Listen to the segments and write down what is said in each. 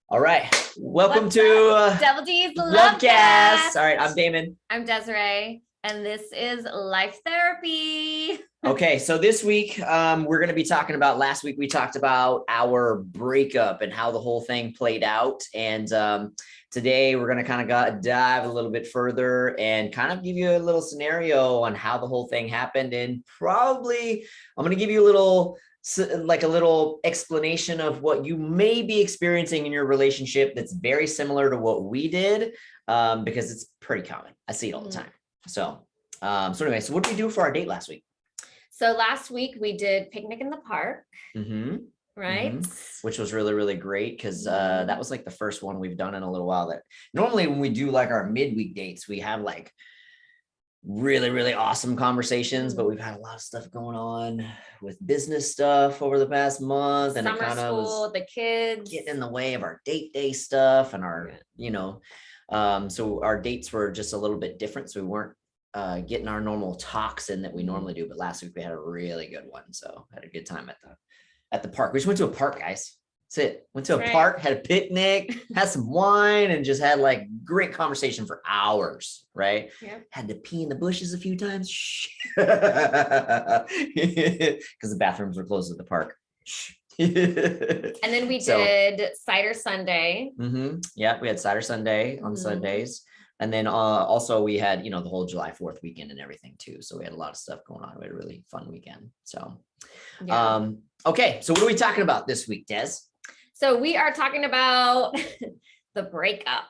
All right. Welcome What's to up? Double D's Lovecast. Lovecast. All right. I'm Daymond. I'm Desiree, and this is Life Therapy. Okay. So this week, we're going to be talking about last week. We talked about our breakup and how the whole thing played out. And today we're going to kind of dive a little bit further and kind of give you a little scenario on how the whole thing happened. And probably I'm going to give you a little explanation of what you may be experiencing in your relationship that's very similar to what we did, because it's pretty common. I see it all the time. So anyway, so what did we do for our date last week? So last week we did picnic in the park, right? Which was really, really great because that was like the first one we've done in a little while. That normally when we do like our midweek dates, we have like really, really awesome conversations, but we've had a lot of stuff going on with business stuff over the past month, and Summer it kind of was the kids getting in the way of our date day stuff and our, so our dates were just a little bit different. So we weren't getting our normal talks in that we normally do. But last week we had a really good one, so had a good time at the park. We just went to a park, guys. That's it. Went to a park, had a picnic, had some wine, and just had like great conversation for hours, right? Yep. Had to pee in the bushes a few times because the bathrooms were closed at the park. And then we did Cider Sunday. Yeah, we had Cider Sunday on Sundays. And then also we had, the whole July 4th weekend and everything too. So we had a lot of stuff going on. We had a really fun weekend. So, okay. So what are we talking about this week, Des? So we are talking about the breakup.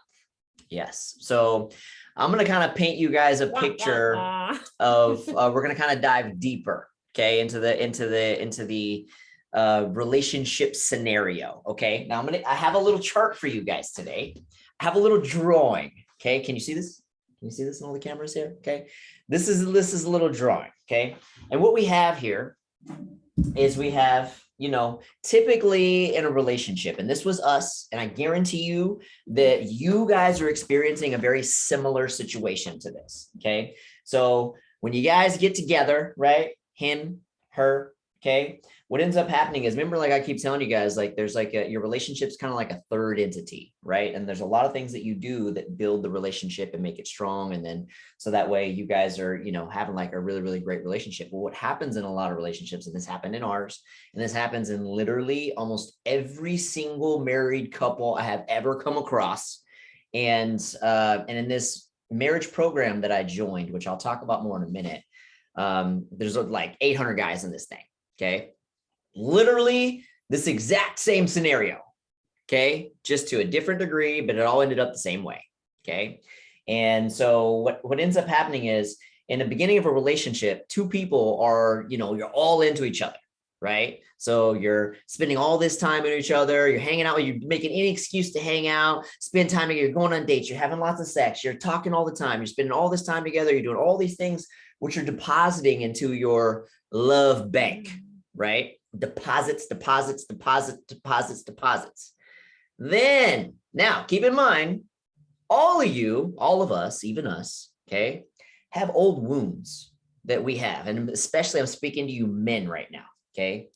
Yes. So I'm going to kind of paint you guys a picture of, we're going to kind of dive deeper, okay, into the relationship scenario. Okay. Now I have a little chart for you guys today. I have a little drawing. Okay. Can you see this? Can you see this in all the cameras here? Okay. This is a little drawing. Okay. And what we have here is we have, typically in a relationship, and this was us, and I guarantee you that you guys are experiencing a very similar situation to this. Okay. So when you guys get together, right? Him, her, okay. What ends up happening is, remember, like I keep telling you guys, like there's like your relationship's kind of like a third entity, right? And there's a lot of things that you do that build the relationship and make it strong. And then, so that way you guys are, having like a really, really great relationship. Well, what happens in a lot of relationships, and this happened in ours, and this happens in literally almost every single married couple I have ever come across. And in this marriage program that I joined, which I'll talk about more in a minute, there's like 800 guys in this thing. Okay. Literally this exact same scenario. Okay. Just to a different degree, but it all ended up the same way. Okay. And so what ends up happening is, in the beginning of a relationship, two people are, you're all into each other, right? So you're spending all this time with each other, you're hanging out, you're making any excuse to hang out, spend time together, you're going on dates, you're having lots of sex, you're talking all the time, you're spending all this time together, you're doing all these things, which are depositing into your love bank, right? Deposits. Then, now keep in mind, all of you, all of us, even us, okay, have old wounds that we have. And especially I'm speaking to you men right now, okay?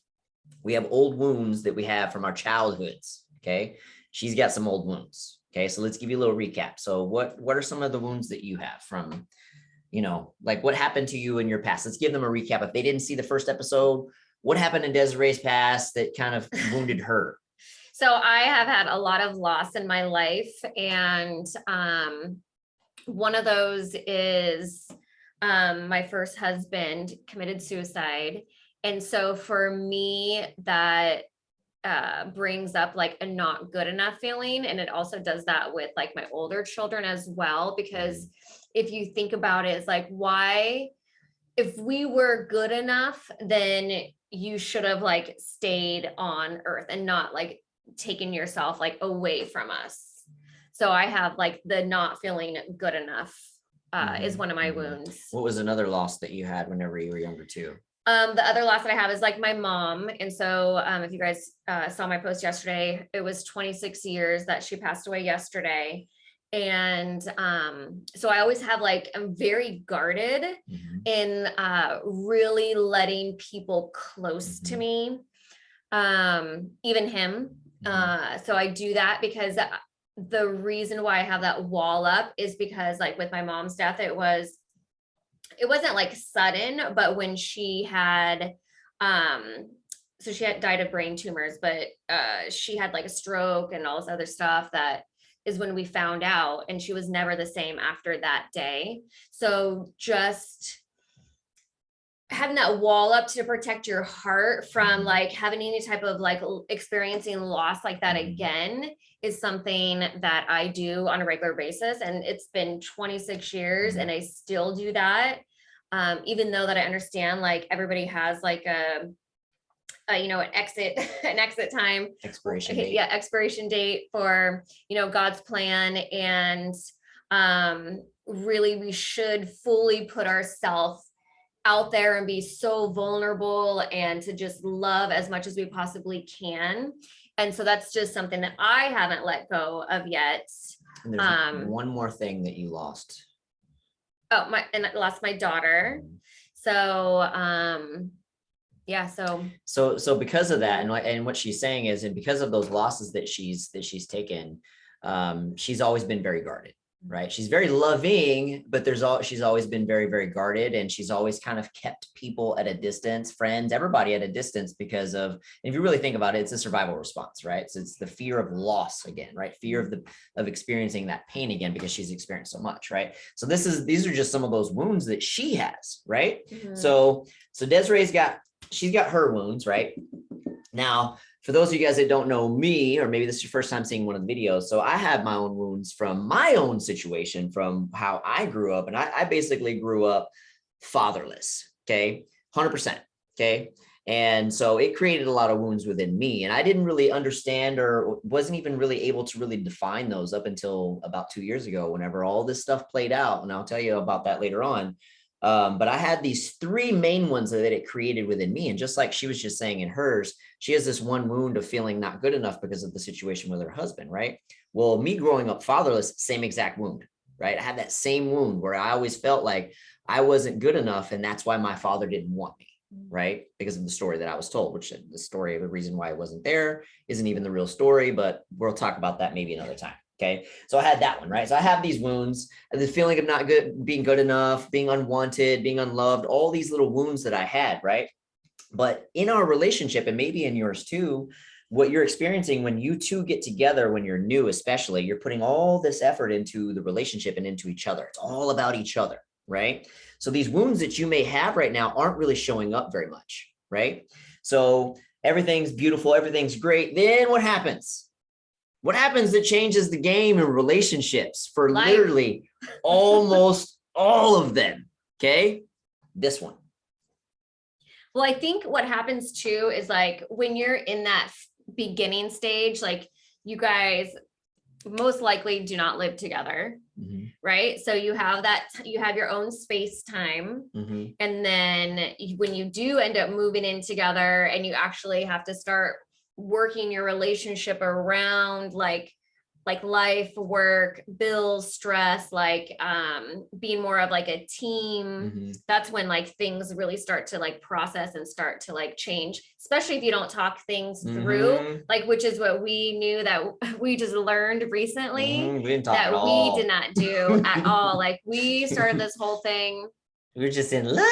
We have old wounds that we have from our childhoods, okay? She's got some old wounds, okay? So let's give you a little recap. So what are some of the wounds that you have from, like what happened to you in your past? Let's give them a recap. If they didn't see the first episode, what happened in Desiree's past that kind of wounded her? So I have had a lot of loss in my life. And one of those is my first husband committed suicide. And so for me, that brings up like a not good enough feeling. And it also does that with like my older children as well, because if you think about it, it's like, why, if we were good enough, then you should have like stayed on earth and not like taken yourself like away from us. So I have like the not feeling good enough is one of my wounds. What was another loss that you had whenever you were younger too? The other loss that I have is like my mom. And so if you guys saw my post yesterday, it was 26 years that she passed away yesterday. And so I always have like, I'm very guarded in really letting people close to me, even him. So I do that because the reason why I have that wall up is because like with my mom's death, it wasn't like sudden, but when she had, so she had died of brain tumors, but she had like a stroke and all this other stuff. That is when we found out, and she was never the same after that day. So just having that wall up to protect your heart from like having any type of like experiencing loss like that again is something that I do on a regular basis. And it's been 26 years and I still do that. Even though that I understand like everybody has like an exit time, Expiration okay, date. yeah, expiration date for, God's plan. And really we should fully put ourselves out there and be so vulnerable and to just love as much as we possibly can. And so that's just something that I haven't let go of yet. And there's one more thing that you lost. Oh, and I lost my daughter. So, yeah. So because of that, and what she's saying is, and because of those losses that she's taken, she's always been very guarded, right? She's very loving, but she's always been very, very guarded. And she's always kind of kept people at a distance, friends, everybody at a distance because of, and if you really think about it, it's a survival response, right? So it's the fear of loss again, right? Fear of experiencing that pain again, because she's experienced so much, right? So these are just some of those wounds that she has, right? So Desiree's she's got her wounds, right? Now, for those of you guys that don't know me, or maybe this is your first time seeing one of the videos, so I have my own wounds from my own situation, from how I grew up. And I basically grew up fatherless, okay? 100%, okay? And so it created a lot of wounds within me. And I didn't really understand, or wasn't even really able to really define those up until about 2 years ago, whenever all this stuff played out. And I'll tell you about that later on. But I had these three main ones that it created within me. And just like she was just saying in hers, she has this one wound of feeling not good enough because of the situation with her husband, right? Well, me growing up fatherless, same exact wound, right? I had that same wound where I always felt like I wasn't good enough. And that's why my father didn't want me, right? Because of the story that I was told, which the story of the reason why I wasn't there isn't even the real story, but we'll talk about that maybe another time. Okay. So I had that one, right? So I have these wounds, the feeling of not good, being good enough, being unwanted, being unloved, all these little wounds that I had, right? But in our relationship, and maybe in yours too, what you're experiencing when you two get together, when you're new, especially, you're putting all this effort into the relationship and into each other. It's all about each other, right? So these wounds that you may have right now aren't really showing up very much, right? So everything's beautiful, everything's great. Then what happens? What happens that changes the game in relationships for literally almost all of them? Okay. This one. Well, I think what happens too is like when you're in that beginning stage, like you guys most likely do not live together, right? So you have your own space time. And then when you do end up moving in together and you actually have to start working your relationship around like life, work, bills, stress, like being more of like a team, that's when like things really start to like process and start to like change, especially if you don't talk things through, like, which is what we knew that we just learned recently we didn't talk that at all. we did not do at all. Like we started this whole thing. We were just in love.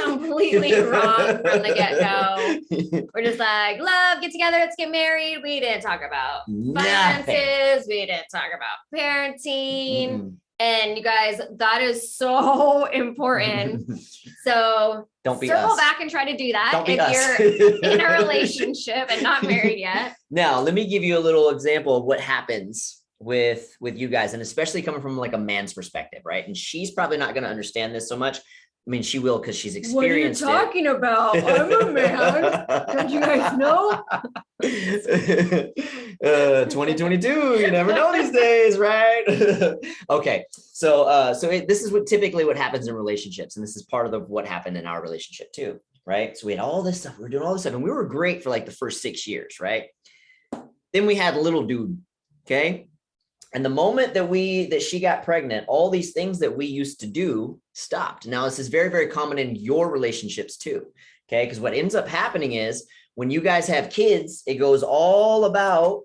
Completely wrong from the get-go. We're just like, love, get together, let's get married. We didn't talk about finances. We didn't talk about parenting. And you guys, that is so important. So don't be circle us. back and try to do that if us. you're in a relationship and not married yet. Now, let me give you a little example of what happens with you guys, and especially coming from like a man's perspective, right? And she's probably not going to understand this so much. I mean, she will, because she's experienced it. What are you talking about? I'm a man. Don't you guys know? 2022, you never know these days, right? Okay, so this is typically what happens in relationships, and this is part of what happened in our relationship too, right? So we had all this stuff, we were doing all this stuff, and we were great for like the first 6 years, right? Then we had little dude, okay? And the moment that she got pregnant, all these things that we used to do stopped. Now, this is very, very common in your relationships too. Okay. Because what ends up happening is When you guys have kids, it goes all about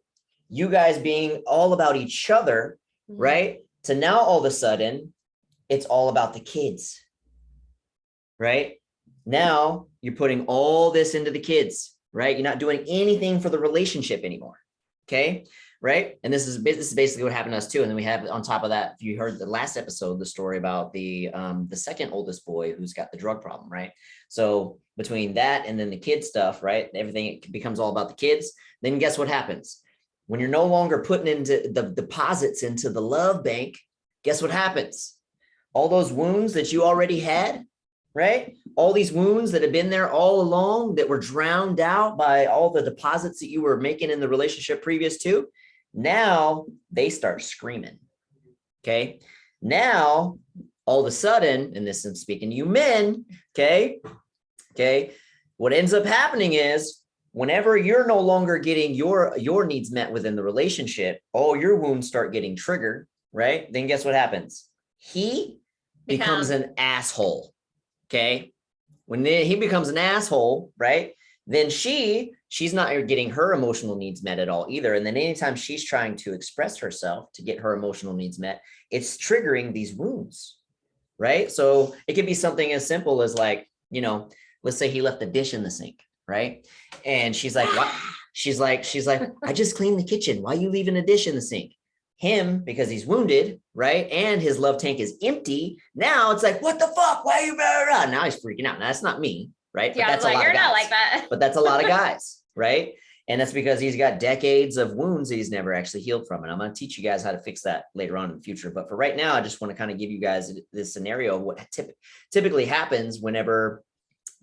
you guys being all about each other, right? To now all of a sudden, it's all about the kids, right? Now you're putting all this into the kids, right? You're not doing anything for the relationship anymore. Okay. Right. And this is basically what happened to us too. And then we have on top of that, if you heard the last episode, the story about the second oldest boy who's got the drug problem. Right. So between that and then the kid stuff, right, everything becomes all about the kids. Then guess what happens? When you're no longer putting into the deposits into the love bank, guess what happens? All those wounds that you already had, right? All these wounds that have been there all along that were drowned out by all the deposits that you were making in the relationship previous to, now they start screaming. Okay. Now, all of a sudden, and this is speaking to you men, okay, what ends up happening is whenever you're no longer getting your needs met within the relationship, all your wounds start getting triggered, right? Then guess what happens? He becomes an asshole. Okay. When he becomes an asshole, right? Then she's not getting her emotional needs met at all either. And then anytime she's trying to express herself to get her emotional needs met, it's triggering these wounds, right? So it could be something as simple as like, you know, let's say he left the dish in the sink, right? And she's like, what? She's like, I just cleaned the kitchen. Why are you leaving a dish in the sink? Him, because he's wounded, right? And his love tank is empty. Now it's like, what the fuck? Why are you blah, blah, blah? Now he's freaking out. Now, that's not me, right? Yeah, but that's like, a lot you're of guys. not like that. But that's a lot of guys, right? And that's because he's got decades of wounds that he's never actually healed from. And I'm going to teach you guys how to fix that later on in the future. But for right now, I just want to kind of give you guys this scenario of what typically happens whenever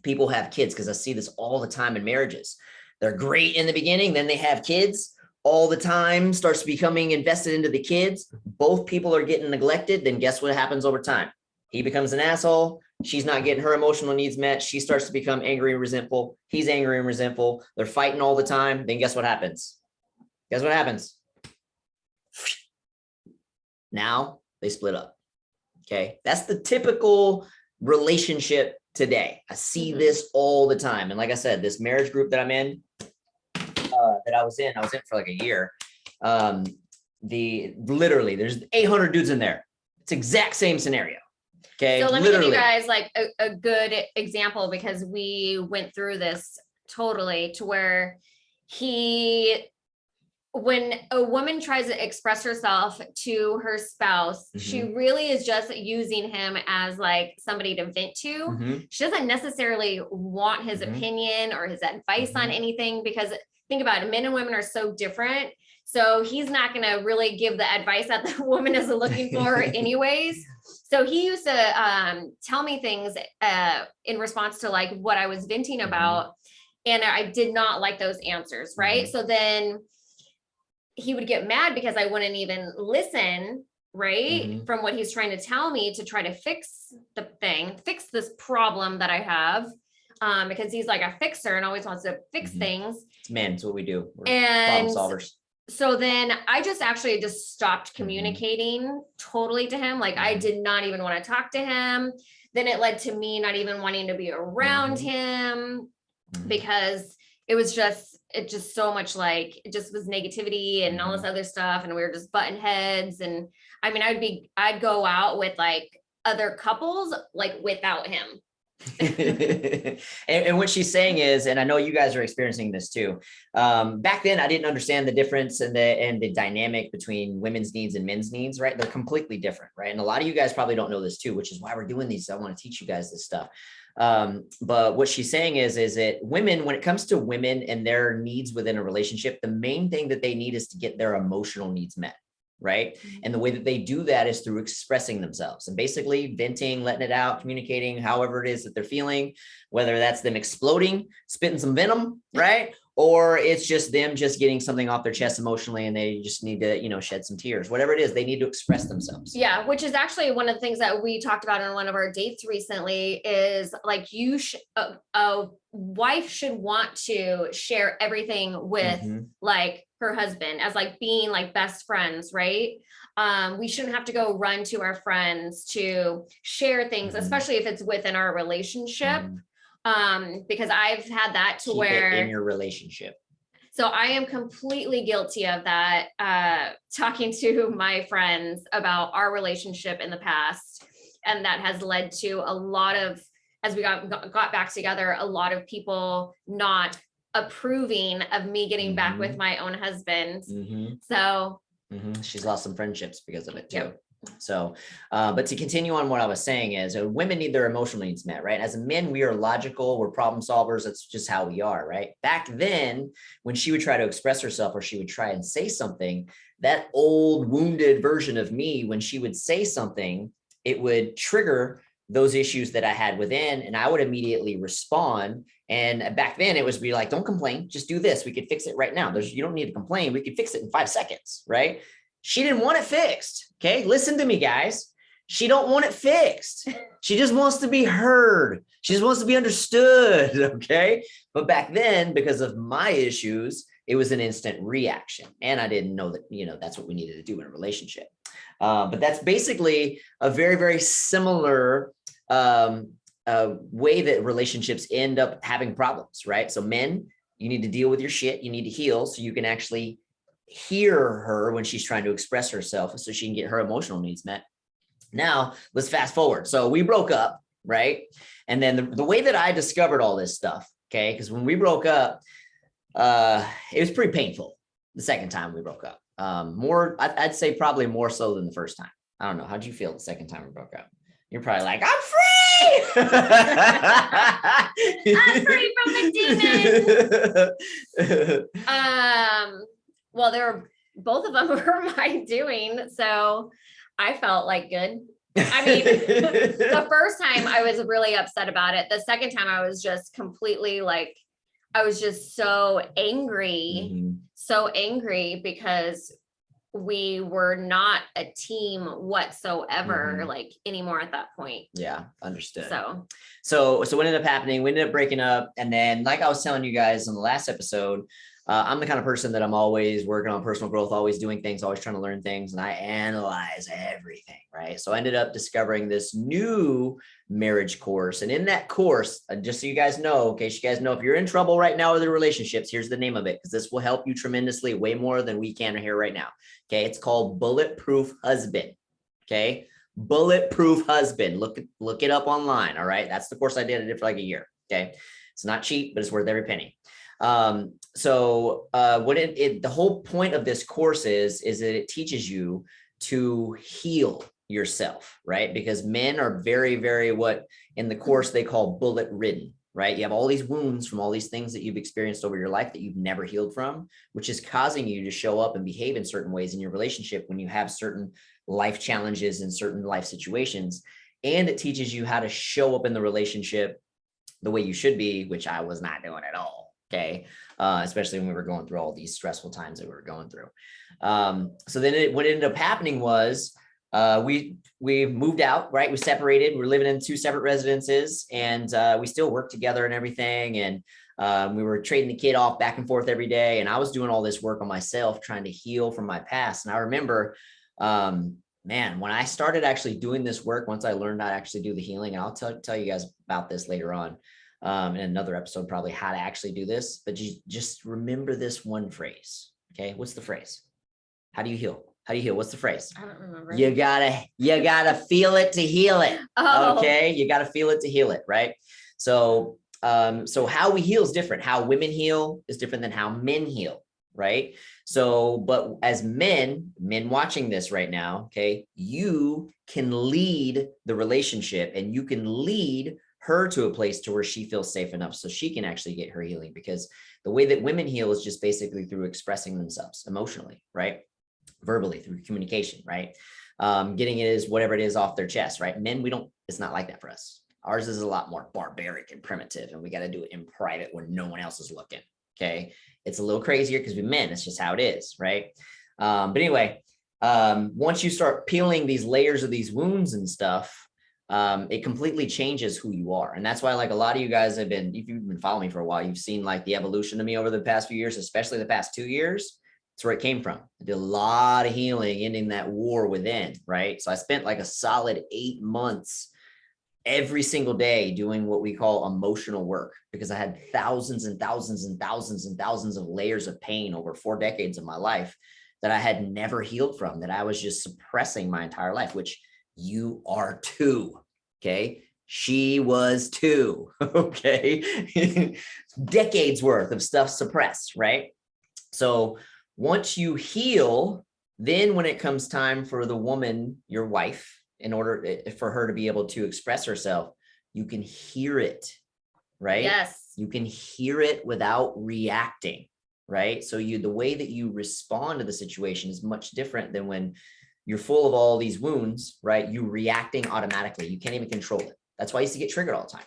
people have kids, because I see this all the time in marriages. They're great in the beginning, then they have kids. All the time starts becoming invested into the kids. Both people are getting neglected. Then guess what happens over time? He becomes an asshole. She's not getting her emotional needs met. She starts to become angry and resentful. He's angry and resentful. They're fighting all the time. Then guess what happens? Guess what happens? Now they split up. Okay. That's the typical relationship today. I see this all the time. And like I said, this marriage group that I'm in, that I was in for like a year. Literally there's 800 dudes in there. It's exact same scenario. Okay. So let me give you guys like a good example, because we went through this totally to where when a woman tries to express herself to her spouse, she really is just using him as like somebody to vent to. She doesn't necessarily want his opinion or his advice on anything, because think about it, men and women are so different. So he's not going to really give the advice that the woman is looking for anyways. So he used to tell me things in response to like what I was venting about. And I did not like those answers. Right. So then he would get mad because I wouldn't even listen, right, from what he's trying to tell me to try to fix fix this problem that I have, because he's like a fixer and always wants to fix things. It's men, it's what we do. We're and problem solvers. So then I just stopped communicating totally to him. Like I did not even want to talk to him. Then it led to me not even wanting to be around him, because it just so much like, it just was negativity and all this other stuff. And we were just butting heads. And I mean, I'd go out with like other couples, like without him. and what she's saying is, and I know you guys are experiencing this too. Back then I didn't understand the difference and the dynamic between women's needs and men's needs, right? They're completely different, right? And a lot of you guys probably don't know this too, which is why we're doing these. I want to teach you guys this stuff. But what she's saying is that women, when it comes to women and their needs within a relationship, the main thing that they need is to get their emotional needs met. Right. And the way that they do that is through expressing themselves and basically venting, letting it out, communicating however it is that they're feeling, whether that's them exploding, spitting some venom, right? Or it's just them just getting something off their chest emotionally and they just need to, you know, shed some tears, whatever it is, they need to express themselves. Yeah. Which is actually one of the things that we talked about in one of our dates recently is like a wife should want to share everything with like her husband as like being like best friends, right? We shouldn't have to go run to our friends to share things, especially if it's within our relationship. Because I've had that to Keep where it in your relationship. so I am completely guilty of that. Talking to my friends about our relationship in the past, and that has led to a lot of, as we got back together, a lot of people not approving of me getting back with my own husband. So she's lost some friendships because of it too. Yep. So, but to continue on what I was saying is women need their emotional needs met, right? As men, we are logical, we're problem solvers. That's just how we are, right? Back then, when she would try to express herself or she would try and say something, that old wounded version of me, when she would say something, it would trigger those issues that I had within, and I would immediately respond. And back then it was be like, don't complain, just do this. We could fix it right now. You don't need to complain. We could fix it in 5 seconds, right? She didn't want it fixed. Okay. Listen to me, guys. She don't want it fixed. She just wants to be heard. She just wants to be understood. Okay. But back then, because of my issues, it was an instant reaction. And I didn't know that, that's what we needed to do in a relationship. But that's basically a very, very similar way that relationships end up having problems, right? So men, you need to deal with your shit. You need to heal so you can actually hear her when she's trying to express herself so she can get her emotional needs met. Now, let's fast forward. So we broke up, right? And then the way that I discovered all this stuff, okay, because when we broke up, it was pretty painful the second time we broke up. I'd say probably more so than the first time. I don't know. How'd you feel the second time we broke up? You're probably like, I'm free. I'm free from the demon. Well, both of them were my doing, so I felt like good. I mean, the first time I was really upset about it. The second time I was just completely like, I was just so angry because we were not a team whatsoever, like anymore at that point. Yeah, understood. So what ended up happening? We ended up breaking up, and then, like I was telling you guys in the last episode, I'm the kind of person that I'm always working on personal growth, always doing things, always trying to learn things, and I analyze everything, right? So I ended up discovering this new marriage course. And in that course, just so you guys know, in case you guys know, if you're in trouble right now with the relationships, here's the name of it, because this will help you tremendously, way more than we can here right now. Okay. It's called Bulletproof Husband. Okay. Bulletproof Husband. Look it up online. All right. That's the course I did. I did for like a year. Okay. It's not cheap, but it's worth every penny. The whole point of this course is that it teaches you to heal yourself, right? Because men are very, very, what in the course they call bullet ridden, right? You have all these wounds from all these things that you've experienced over your life that you've never healed from, which is causing you to show up and behave in certain ways in your relationship when you have certain life challenges and certain life situations. And it teaches you how to show up in the relationship the way you should be, which I was not doing at all. Okay. Especially when we were going through all these stressful times that we were going through. So then what ended up happening was, we moved out, right? We separated. We're living in 2 separate residences, and we still work together and everything. And we were trading the kid off back and forth every day. And I was doing all this work on myself, trying to heal from my past. And I remember, man, when I started actually doing this work, once I learned how to actually do the healing, and I'll tell you guys about this later on, in another episode, probably how to actually do this, but you just remember this one phrase. Okay. What's the phrase? How do you heal? How do you heal? What's the phrase? I don't remember. You gotta feel it to heal it. Oh. Okay. You gotta feel it to heal it. Right. So how we heal is different. How women heal is different than how men heal. Right. So, but as men watching this right now, okay, you can lead the relationship, and you can lead her to a place to where she feels safe enough so she can actually get her healing, because the way that women heal is just basically through expressing themselves emotionally, right? Verbally, through communication, right? Getting it is whatever it is off their chest, right? Men, it's not like that for us. Ours is a lot more barbaric and primitive, and we got to do it in private when no one else is looking. Okay. It's a little crazier because we're men. It's just how it is. Right. But anyway, once you start peeling these layers of these wounds and stuff, it completely changes who you are. And that's why, like, a lot of you guys if you've been following me for a while, you've seen like the evolution of me over the past few years, especially the past 2 years. That's where it came from. I did a lot of healing, ending that war within, right? So I spent like a solid 8 months every single day doing what we call emotional work, because I had thousands and thousands and thousands and thousands of layers of pain over 4 decades of my life that I had never healed from, that I was just suppressing my entire life, which you are too. Okay. She was too. Okay. Decades worth of stuff suppressed. Right. So once you heal, then when it comes time for the woman, your wife, in order for her to be able to express herself, you can hear it, right? Yes. You can hear it without reacting, right? So the way that you respond to the situation is much different than when you're full of all these wounds, right? You reacting automatically. You can't even control it. That's why I used to get triggered all the time.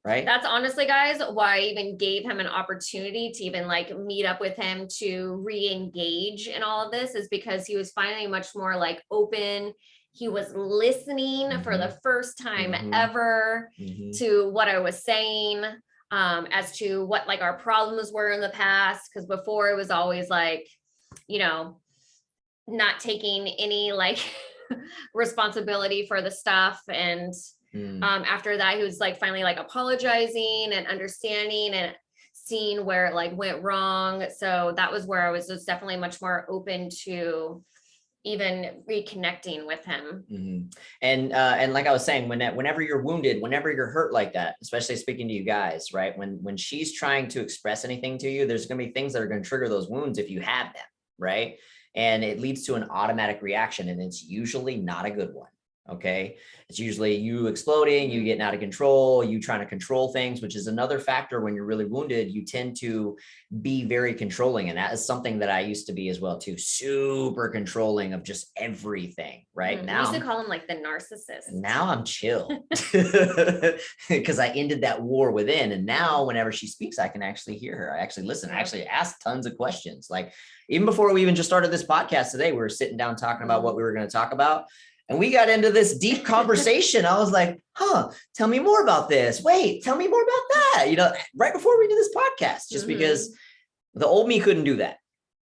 Right. That's honestly, guys, why I even gave him an opportunity to even like meet up with him to re-engage in all of this, is because he was finally much more like open. He was listening for the first time ever to what I was saying, as to what like our problems were in the past. Because before it was always like, you know, not taking any like responsibility for the stuff. And after that, he was like finally like apologizing and understanding and seeing where it like went wrong. So that was where I was just definitely much more open to even reconnecting with him. And like I was saying, whenever you're wounded, whenever you're hurt like that, especially speaking to you guys, right? When she's trying to express anything to you, there's going to be things that are going to trigger those wounds if you have them, right? And it leads to an automatic reaction, and it's usually not a good one. Okay. It's usually you exploding, you getting out of control, you trying to control things, which is another factor. When you're really wounded, you tend to be very controlling. And that is something that I used to be as well too. Super controlling of just everything. Right now, I used to call him like the narcissist. Now I'm chill because I ended that war within. And now whenever she speaks, I can actually hear her. I actually listen. I actually ask tons of questions. Like even before we even just started this podcast today, we were sitting down talking about what we were going to talk about. And we got into this deep conversation. I was like, tell me more about this. Wait, tell me more about that. You know, right before we did this podcast, just because the old me couldn't do that.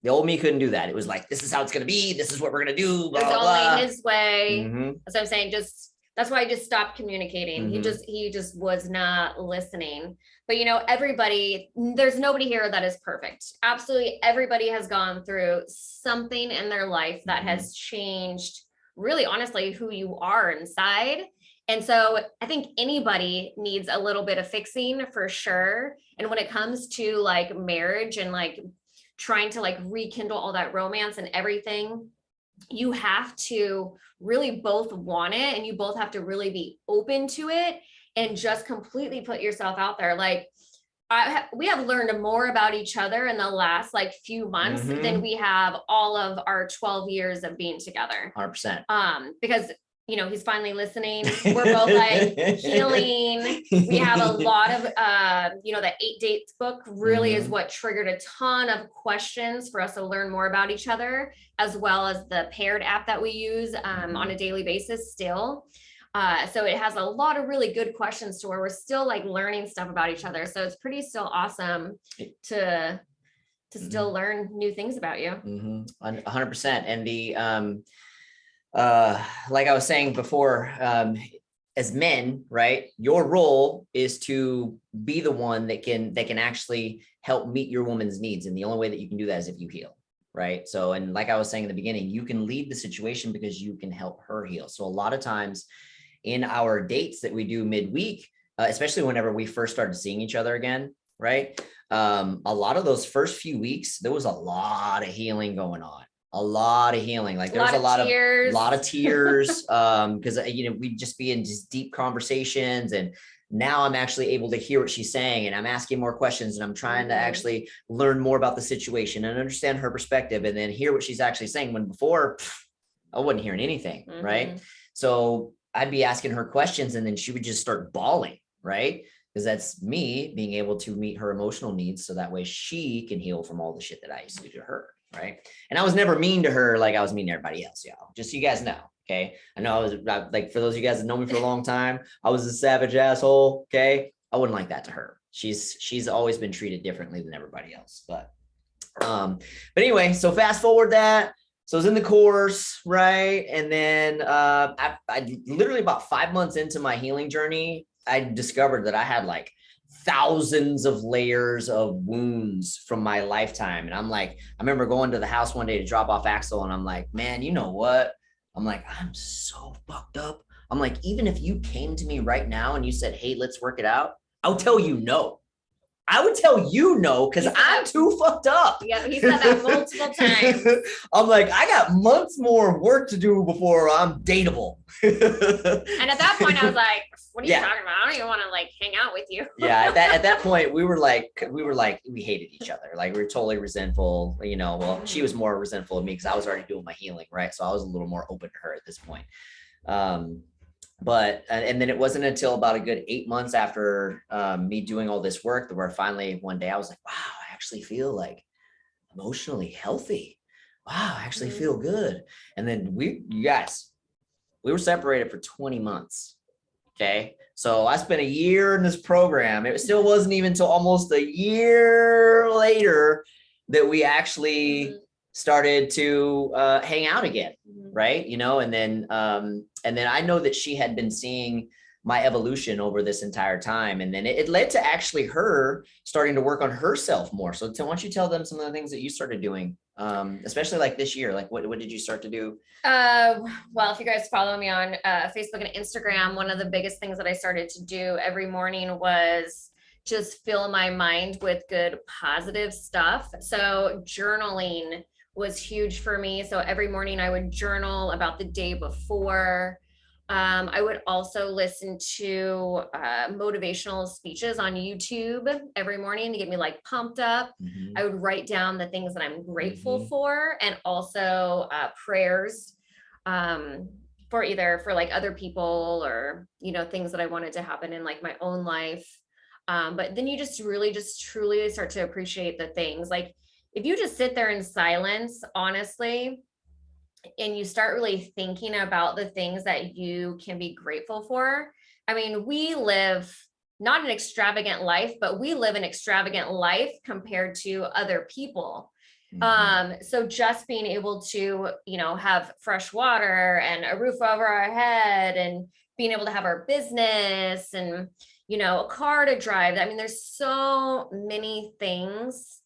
The old me couldn't do that. It was like, this is how it's going to be. This is what we're going to do. Blah, it's blah, only his way. That's what I'm saying. That's why I just stopped communicating. He just was not listening. But, you know, there's nobody here that is perfect. Absolutely. Everybody has gone through something in their life that has changed, really, honestly, who you are inside. And so I think anybody needs a little bit of fixing for sure. And when it comes to like marriage and like trying to like rekindle all that romance and everything, you have to really both want it, and you both have to really be open to it and just completely put yourself out there. Like we have learned more about each other in the last like few months than we have all of our 12 years of being together. 100%. Because, you know, he's finally listening. We're both like healing. We have a lot of, you know, the 8 Dates book really is what triggered a ton of questions for us to learn more about each other, as well as the paired app that we use on a daily basis still. So it has a lot of really good questions to where we're still like learning stuff about each other. So it's pretty still awesome to still learn new things about you. 100%. And the, like I was saying before, as men, right, your role is to be the one that can actually help meet your woman's needs. And the only way that you can do that is if you heal. Right. So, and like I was saying in the beginning, you can lead the situation because you can help her heal. So a lot of times in our dates that we do midweek, especially whenever we first started seeing each other again, right? A lot of those first few weeks, there was a lot of healing going on. A lot of healing. Like there was a lot of tears, because you know, we'd just be in just deep conversations, and now I'm actually able to hear what she's saying, and I'm asking more questions, and I'm trying to actually learn more about the situation and understand her perspective, and then hear what she's actually saying. When before I wasn't hearing anything, right? So I'd be asking her questions, and then she would just start bawling, right? Because that's me being able to meet her emotional needs, so that way she can heal from all the shit that I used to do to her, right? And I was never mean to her like I was mean to everybody else, y'all. Just so you guys know, okay? I know I was like, for those of you guys that know me for a long time, I was a savage asshole, okay? I wouldn't like that to her. She's always been treated differently than everybody else, but anyway, so fast forward that. So I was in the course, right? And then I literally about 5 months into my healing journey, I discovered that I had like thousands of layers of wounds from my lifetime. And I'm like, I remember going to the house one day to drop off Axel, and I'm like, man, you know what? I'm like, I'm so fucked up. I'm like, even if you came to me right now and you said, hey, let's work it out, I'll tell you no. I would tell you no, because I'm too fucked up. Yeah, he said that multiple times. I'm like, I got months more work to do before I'm dateable. And at that point, I was like, what are you talking about? I don't even want to like hang out with you. Yeah, at that point, we hated each other. Like, we were totally resentful. You know, well, she was more resentful of me because I was already doing my healing, right? So I was a little more open to her at this point. But and then it wasn't until about a good 8 months after me doing all this work that where finally one day I was like, wow, I actually feel like emotionally healthy. Wow, I actually feel good. And then you guys, we were separated for 20 months. Okay. So I spent a year in this program. It still wasn't even until almost a year later that we actually started to hang out again. Right. You know, and then I know that she had been seeing my evolution over this entire time. And then it led to actually her starting to work on herself more. So why don't you tell them some of the things that you started doing, especially like this year? Like what did you start to do? Well, if you guys follow me on Facebook and Instagram, one of the biggest things that I started to do every morning was just fill my mind with good, positive stuff. So journaling was huge for me. So every morning I would journal about the day before. I would also listen to motivational speeches on YouTube every morning to get me like pumped up. I would write down the things that I'm grateful for, and also prayers for like other people, or, you know, things that I wanted to happen in like my own life. But then you just really just truly start to appreciate the things. Like if you just sit there in silence, honestly, and you start really thinking about the things that you can be grateful for. I mean, we live not an extravagant life, but we live an extravagant life compared to other people. So just being able to, you know, have fresh water and a roof over our head, and being able to have our business and, you know, a car to drive. I mean, there's so many things.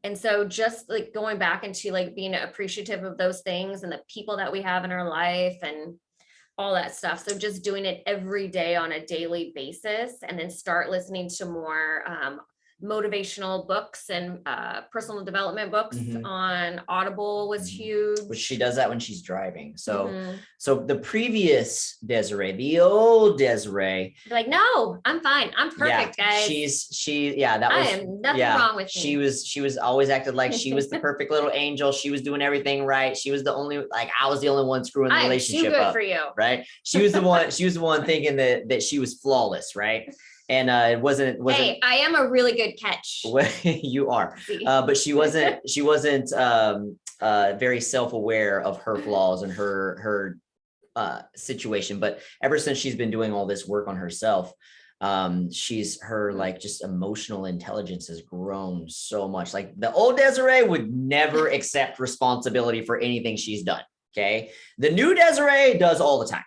And so just like going back into like being appreciative of those things and the people that we have in our life and all that stuff. So just doing it every day on a daily basis, and then start listening to more motivational books and personal development books on Audible was huge. Which she does that when she's driving. So so the previous Desiree, the old Desiree, like, no, I'm fine, I'm perfect, guys. I am nothing wrong with me. She was always acted like she was the perfect little angel. She was doing everything right. She was the only, like, I was the only one screwing the relationship too good up for you, right? She was the one thinking that she was flawless, right? And it wasn't. Hey, I am a really good catch. You are, but she wasn't very self-aware of her flaws and her situation. But ever since she's been doing all this work on herself, her like just emotional intelligence has grown so much. Like the old Desiree would never accept responsibility for anything she's done. Okay, the new Desiree does all the time.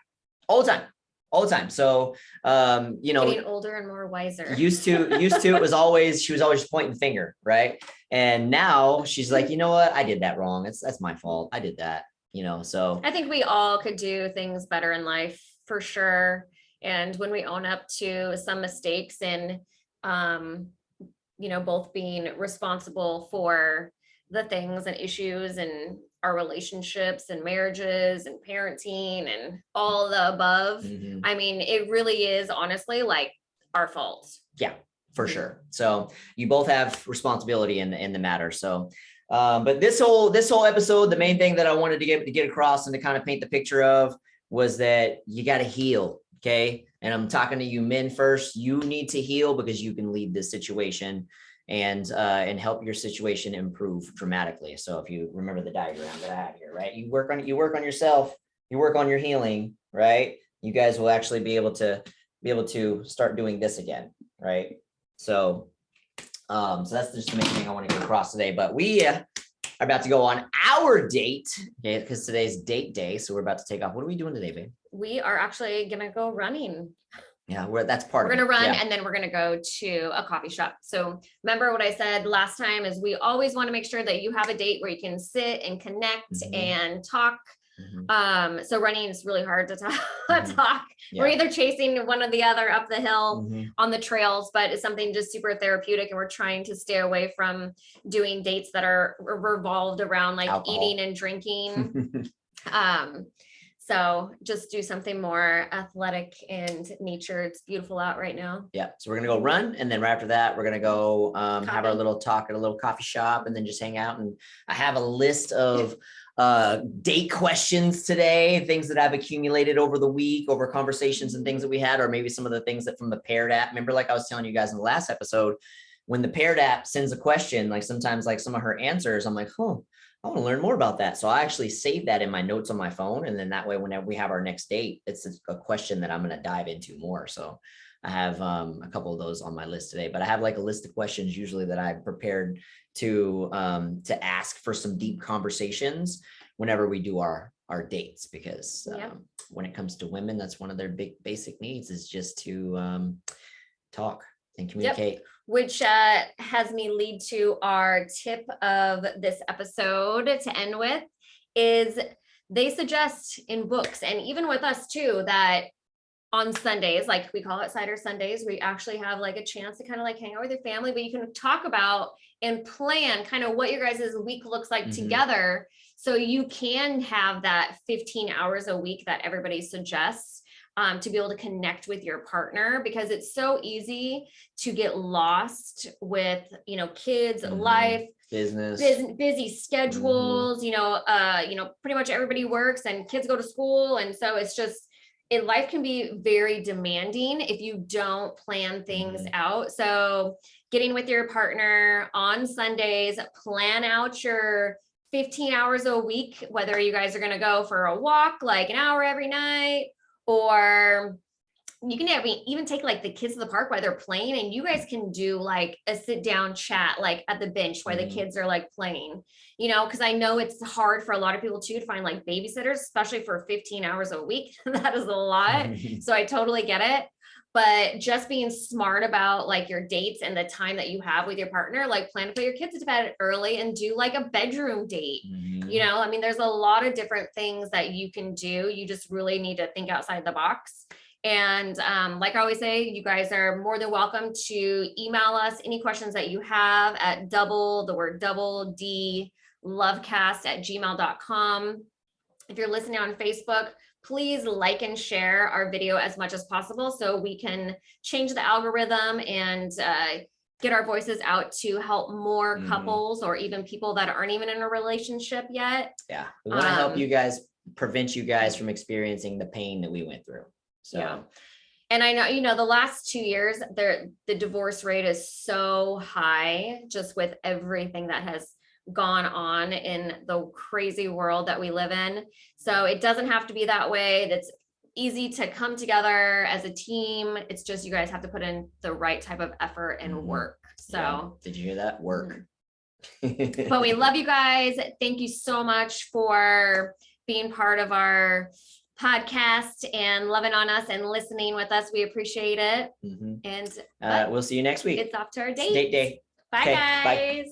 So, you know, getting older and more wiser. Used to it was always, she was always pointing the finger, right? And now she's like, you know what? I did that wrong. That's my fault. I did that, you know, so. I think we all could do things better in life for sure. And when we own up to some mistakes and, you know, both being responsible for the things and issues and our relationships and marriages and parenting and all the above. I mean, it really is honestly like our fault. Yeah, for sure. So you both have responsibility in the matter. So, but this whole episode, the main thing that I wanted to get across and to kind of paint the picture of was that you got to heal. Okay. And I'm talking to you men first. You need to heal because you can leave this situation and help your situation improve dramatically. So if you remember the diagram that I have here, right? You work on yourself, you work on your healing, right? You guys will actually be able to start doing this again, right? So so that's just the main thing I want to get across today. But we are about to go on our date. Okay, because today's date day. So we're about to take off. What are we doing today, babe? We are actually gonna go running. Yeah, that's part We're of gonna it. run Yeah. and then we're gonna go to a coffee shop. So remember what I said last time is we always want to make sure that you have a date where you can sit and connect and talk. So running is really hard to talk. Yeah. We're either chasing one or the other up the hill on the trails, but it's something just super therapeutic. And we're trying to stay away from doing dates that are revolved around like alcohol, eating and drinking. So just do something more athletic and nature. It's beautiful out right now. Yeah. So we're going to go run. And then right after that, we're going to go have our little talk at a little coffee shop and then just hang out. And I have a list of date questions today, things that I've accumulated over the week, over conversations and things that we had, or maybe some of the things that from the Paired app. Remember, like I was telling you guys in the last episode, when the Paired app sends a question, like sometimes like some of her answers, I'm like, oh, I want to learn more about that. So I actually save that in my notes on my phone. And then that way, whenever we have our next date, it's a question that I'm going to dive into more. So I have a couple of those on my list today, but I have like a list of questions usually that I've prepared to ask for some deep conversations whenever we do our dates, because when it comes to women, that's one of their big basic needs is just to talk and communicate. Which has me lead to our tip of this episode to end with is they suggest in books and even with us too, that on Sundays, like we call it Cider Sundays, we actually have like a chance to kind of like hang out with your family, but you can talk about and plan kind of what your guys' week looks like together. So you can have that 15 hours a week that everybody suggests. To be able to connect with your partner, because it's so easy to get lost with, kids, life, busy schedules, pretty much everybody works and kids go to school. And so it's just, life can be very demanding if you don't plan things out. So getting with your partner on Sundays, plan out your 15 hours a week, whether you guys are going to go for a walk, like an hour every night, or you can even take like the kids to the park while they're playing, and you guys can do like a sit down chat, like at the bench while the kids are like playing, because I know it's hard for a lot of people too to find like babysitters, especially for 15 hours a week. That is a lot. So I totally get it. But just being smart about like your dates and the time that you have with your partner, like plan to put your kids to bed early and do like a bedroom date. There's a lot of different things that you can do. You just really need to think outside the box. And like I always say, you guys are more than welcome to email us any questions that you have at double-d-lovecast@gmail.com. If you're listening on Facebook, please like and share our video as much as possible so we can change the algorithm and get our voices out to help more couples or even people that aren't even in a relationship yet. Yeah, we want to help you guys, prevent you guys from experiencing the pain that we went through. So. Yeah. And I know, the last 2 years, the divorce rate is so high just with everything that has gone on in the crazy world that we live in. So it doesn't have to be that way. That's easy to come together as a team. It's just you guys have to put in the right type of effort and work. So did you hear that? Work. But we love you guys. Thank you so much for being part of our podcast and loving on us and listening with us. We appreciate it. And we'll see you next week. It's off to our date. Date day. Bye, guys. Bye.